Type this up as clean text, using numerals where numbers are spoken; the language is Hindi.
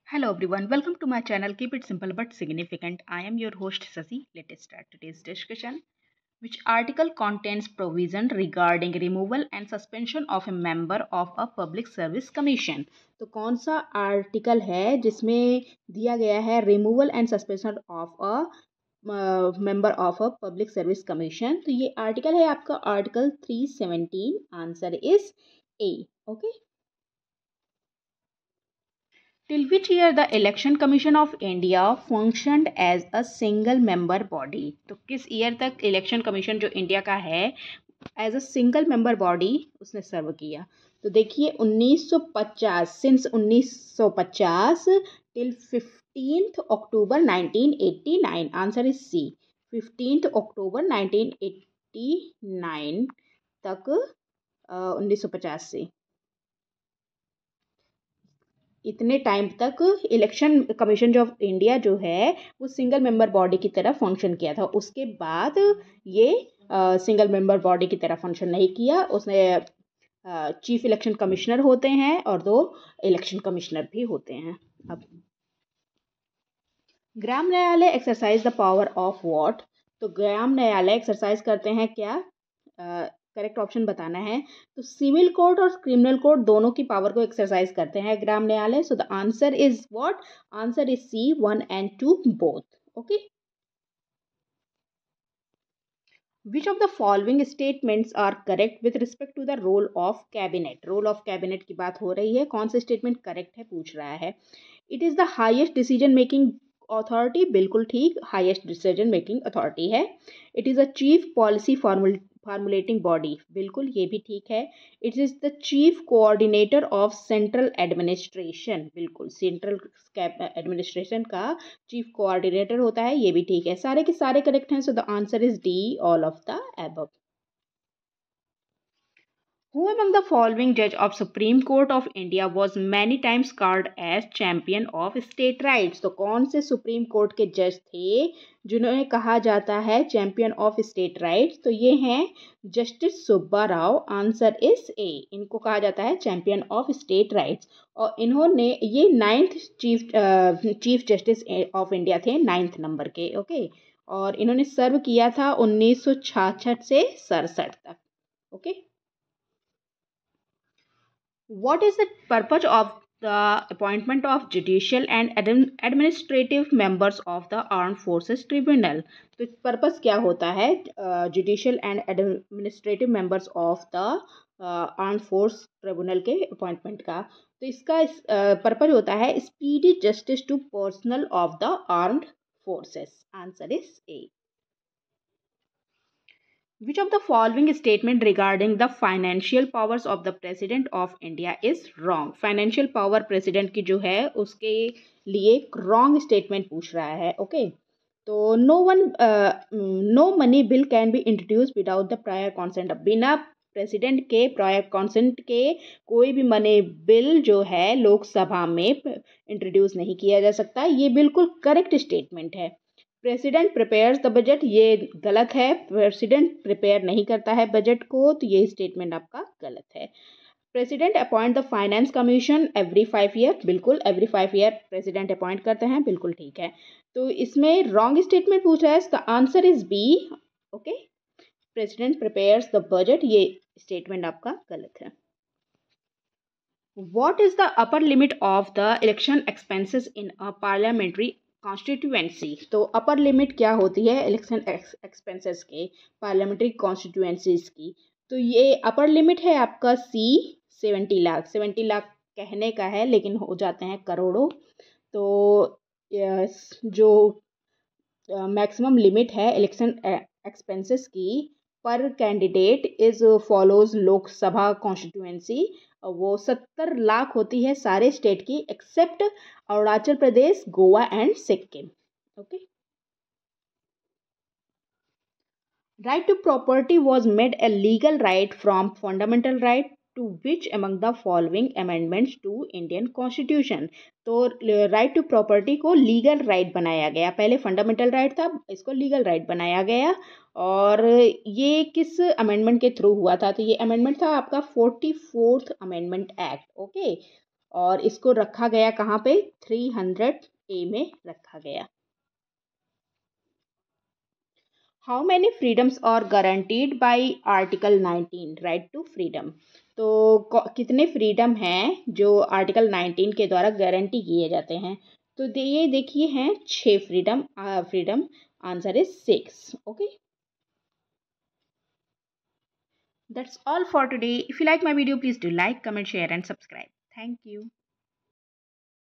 Hello everyone, welcome to my channel. Keep it simple but significant. I am your host Sasi. Let's start today's discussion. Which article contains provision regarding removal and suspension of a member of a public service commission? तो कौन सा आर्टिकल है जिसमें दिया गया है removal and suspension of a member of a public service commission? तो ये आर्टिकल है आपका article 317. Answer is A. Okay. Till which year the Election Commission of India functioned as a single member body? तो किस ईयर तक इलेक्शन कमीशन जो इंडिया का है as a single member body उसने सर्व किया? तो देखिए 1950, since 1950 till 15 October 1989. Answer is C. 15 October 1989 तक, 1950 से इतने टाइम तक इलेक्शन कमीशन जो ऑफ इंडिया जो है वो सिंगल मेंबर बॉडी की तरह फंक्शन किया था. उसके बाद ये सिंगल मेंबर बॉडी की तरह फंक्शन नहीं किया. उसने चीफ इलेक्शन कमिश्नर होते हैं और 2 इलेक्शन कमिश्नर भी होते हैं. अब ग्राम न्यायालय exercise the power of what? तो ग्राम न्यायालय एक्सरसाइज करते हैं क्या? करेक्ट ऑप्शन बताना है. तो सिविल कोर्ट और क्रिमिनल कोर्ट दोनों की पावर को एक्सरसाइज करते हैं Gram Nyayalaya. So the answer is what? Answer is C, 1 and 2 both. Okay. Which of the following statements are correct with respect to the role of cabinet? Role of cabinet की बात हो रही है. कौन सा स्टेटमेंट करेक्ट है पूछ रहा है. It is the highest decision making authority. बिल्कुल ठीक, हाईएस्ट डिसीजन मेकिंग अथॉरिटी है. It is a chief policy formulating body. बिल्कुल ये भी ठीक है. It is the chief coordinator of central administration. बिल्कुल सेंट्रल एडमिनिस्ट्रेशन का चीफ कोऑर्डिनेटर होता है. ये भी ठीक है. सारे के सारे करेक्ट हैं. सो the answer is D, all of the above. Who among the following judge of Supreme Court of India was many times called as champion of state rights? तो कौन से सुप्रीम कोर्ट के जज थे जिन्हें कहा जाता है चैंपियन ऑफ स्टेट राइट्स? तो ये हैं justice Subba Rao. Answer is ए. इनको कहा जाता है चैंपियन ऑफ स्टेट राइट्स. और इन्होंने ये 9th chief justice of India थे, 9th नंबर के. ओके. और इन्होंने सर्व किया था 1966 से 67 तक. Okay. What is the purpose of the appointment of judicial and administrative members of the Armed Forces Tribunal? तो पर्पस क्या होता है judicial and administrative members of the arm force tribunal के अपॉइंटमेंट का? तो इसका पर्पस होता है speedy justice to personnel of the armed forces. Answer is A. Which of the following statement regarding the financial powers of the President of India is wrong? Financial power president की जो है उसके लिए wrong statement पूछ रहा है. ओके. तो no money bill can be introduced without the prior consent. बिना प्रेसिडेंट के प्रायर कॉन्सेंट के कोई भी मनी बिल जो है लोकसभा में इंट्रोड्यूस नहीं किया जा सकता. ये बिल्कुल करेक्ट स्टेटमेंट है. प्रेसिडेंट प्रिपेयर्स द बजट, ये गलत है. प्रेसिडेंट प्रिपेयर नहीं करता है बजट को, तो ये स्टेटमेंट आपका गलत है. President appoint the finance commission every 5 year. बिल्कुल एवरी 5 ईयर प्रेसिडेंट अपॉइंट करते हैं. बिल्कुल ठीक है. तो इसमें रॉन्ग स्टेटमेंट पूछ रहा है. The answer is B. Okay. President prepares the budget, ये स्टेटमेंट आपका गलत है. What is the upper limit of the election expenses in a parliamentary constituency? तो अपर लिमिट क्या होती है इलेक्शन एक्सपेंसेस के पार्लियामेंट्री कॉन्स्टिट्यूएंसीज की? तो ये अपर लिमिट है आपका सी, 70 लाख. 70 लाख कहने का है लेकिन हो जाते हैं करोड़ों. तो जो मैक्सिमम लिमिट है इलेक्शन एक्सपेंसेस की per candidate is follows Lok Sabha constituency, वो 70 लाख होती है सारे स्टेट की except Arunachal Pradesh, Goa and Sikkim. Okay. Right to property was made a legal right from fundamental right to which among the following amendments to Indian constitution? तो राइट टू प्रॉपर्टी को लीगल राइट बनाया गया. पहले फंडामेंटल राइट था, इसको लीगल राइट बनाया गया. और ये किस अमेंडमेंट के थ्रू हुआ था? तो ये अमेंडमेंट था आपका 44th अमेंडमेंट एक्ट. ओके. और इसको रखा गया कहाँ पे, 300A में रखा गया। How many freedoms are guaranteed by article 19, right to freedom. तो कितने फ्रीडम हैं जो आर्टिकल 19 के द्वारा गारंटी किए जाते हैं। तो ये देखिए हैं 6 freedom. Answer is 6। Okay, that's all for today. If you like my video, please do like, comment, share and subscribe. Thank you.